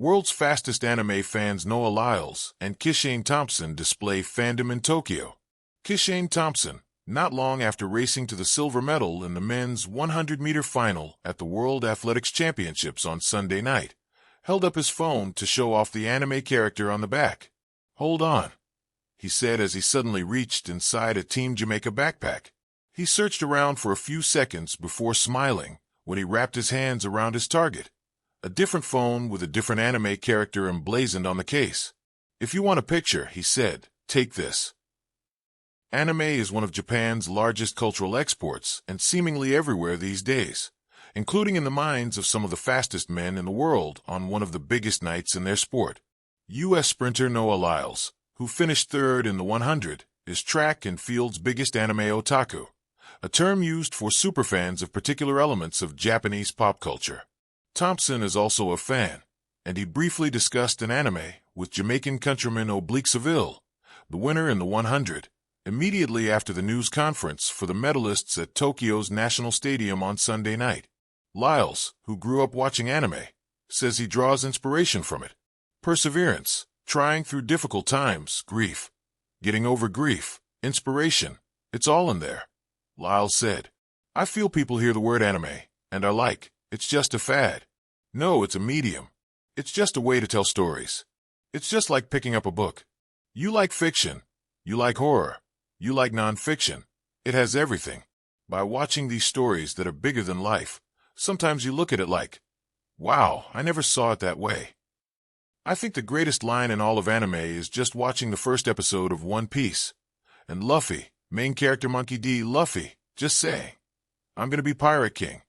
World's fastest anime fans Noah Lyles and Kishane Thompson display fandom in Tokyo. Kishane Thompson, not long after racing to the silver medal in the men's 100-meter final at the World Athletics Championships on Sunday night, held up his phone to show off the anime character on the back. "Hold on," he said as he suddenly reached inside a Team Jamaica backpack. He searched around for a few seconds before smiling when he wrapped his hands around his target, a different phone with a different anime character emblazoned on the case. "If you want a picture," he said, "take this." Anime is one of Japan's largest cultural exports and seemingly everywhere these days, including in the minds of some of the fastest men in the world on one of the biggest nights in their sport. U.S. sprinter Noah Lyles, who finished third in the 100, is track and field's biggest anime otaku, a term used for superfans of particular elements of Japanese pop culture. Thompson is also a fan, and he briefly discussed an anime with Jamaican countryman Oblique Seville, the winner in the 100, immediately after the news conference for the medalists at Tokyo's National Stadium on Sunday night. Lyles, who grew up watching anime, says he draws inspiration from it. Perseverance, trying through difficult times, grief, getting over grief, inspiration, it's all in there. Lyles said, "I feel people hear the word anime and are like, it's just a fad. No, it's a medium. It's just a way to tell stories. It's just like picking up a book. You like fiction. You like horror. You like non-fiction. It has everything. By watching these stories that are bigger than life, sometimes you look at it like, wow, I never saw it that way." I think the greatest line in all of anime is just watching the first episode of One Piece, and Luffy, main character Monkey D. Luffy, just saying, "I'm gonna be Pirate King."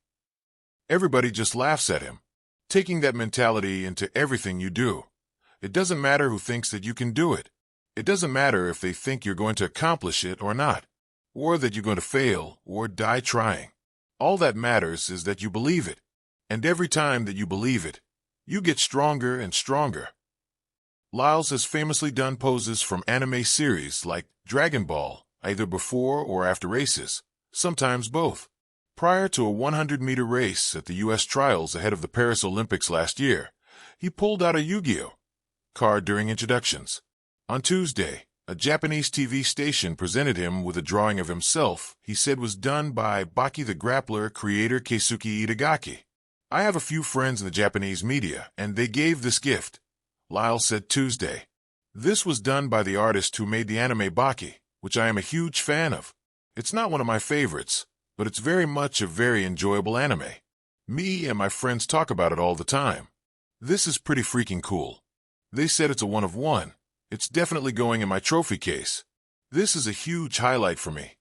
Everybody just laughs at him. Taking that mentality into everything you do. It doesn't matter who thinks that you can do it. It doesn't matter if they think you're going to accomplish it or not, or that you're going to fail or die trying. All that matters is that you believe it. And every time that you believe it, you get stronger and stronger. Lyles has famously done poses from anime series like Dragon Ball, either before or after races, sometimes both. Prior to a 100-meter race at the U.S. trials ahead of the Paris Olympics last year, he pulled out a Yu-Gi-Oh! Card during introductions. On Tuesday, a Japanese TV station presented him with a drawing of himself he said was done by Baki the Grappler creator Keisuke Itagaki. "I have a few friends in the Japanese media, and they gave this gift," Lyles said Tuesday. "This was done by the artist who made the anime Baki, which I am a huge fan of. It's not one of my favorites, but it's very much a very enjoyable anime. Me and my friends talk about it all the time. This is pretty freaking cool. They said it's a one of one. It's definitely going in my trophy case. This is a huge highlight for me."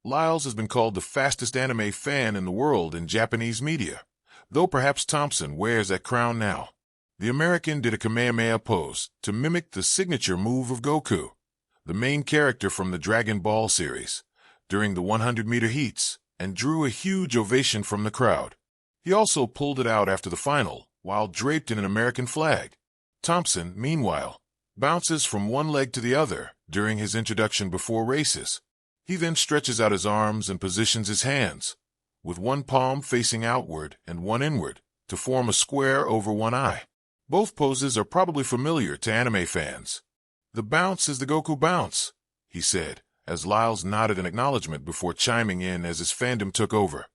Lyles has been called the fastest anime fan in the world in Japanese media, though perhaps Thompson wears that crown now. The American did a Kamehameha pose to mimic the signature move of Goku, the main character from the Dragon Ball series, during the 100-meter heats, and drew a huge ovation from the crowd. He also pulled it out after the final, while draped in an American flag. Thompson, meanwhile, bounces from one leg to the other during his introduction before races. He then stretches out his arms and positions his hands, with one palm facing outward and one inward, to form a square over one eye. Both poses are probably familiar to anime fans. "The bounce is the Goku bounce," he said, as Lyles nodded in acknowledgement before chiming in as his fandom took over.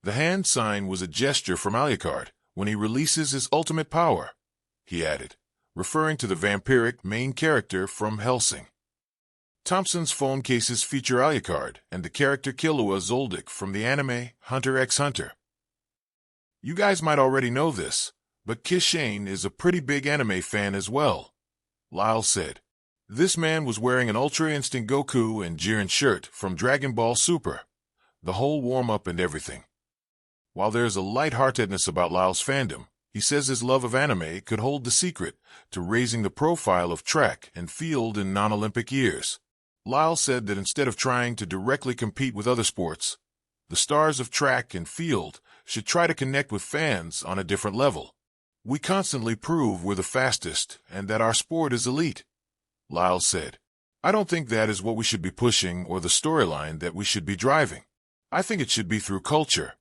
"The hand sign was a gesture from Alucard when he releases his ultimate power," he added, referring to the vampiric main character from Hellsing. Thompson's phone cases feature Alucard and the character Killua Zoldyck from the anime Hunter x Hunter. You guys might already know this, but Kishane is a pretty big anime fan as well, Lyles said. This man was wearing an Ultra Instinct Goku and Jiren shirt from Dragon Ball Super, the whole warm-up and everything. While there's a lightheartedness about Lyles' fandom, he says his love of anime could hold the secret to raising the profile of track and field in non-Olympic years. Lyles said that instead of trying to directly compete with other sports, the stars of track and field should try to connect with fans on a different level. "We constantly prove we're the fastest and that our sport is elite," Lyles said. "I don't think that is what we should be pushing or the storyline that we should be driving. I think it should be through culture.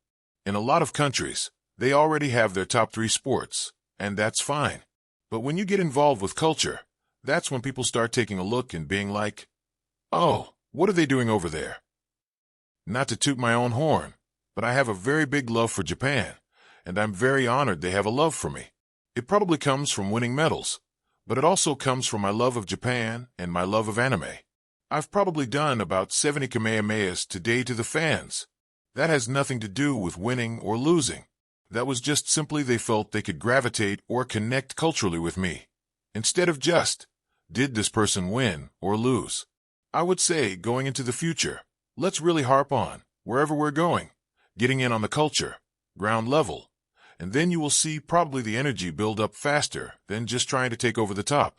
In a lot of countries, they already have their top 3 sports, and that's fine. But when you get involved with culture, that's when people start taking a look and being like, oh, what are they doing over there? Not to toot my own horn, but I have a very big love for Japan, and I'm very honored they have a love for me. It probably comes from winning medals, but it also comes from my love of Japan and my love of anime. I've probably done about 70 Kamehamehas today to the fans. That has nothing to do with winning or losing. That was just simply they felt they could gravitate or connect culturally with me, instead of just, did this person win or lose? I would say, going into the future, let's really harp on, wherever we're going, getting in on the culture, ground level, and then you will see probably the energy build up faster than just trying to take over the top.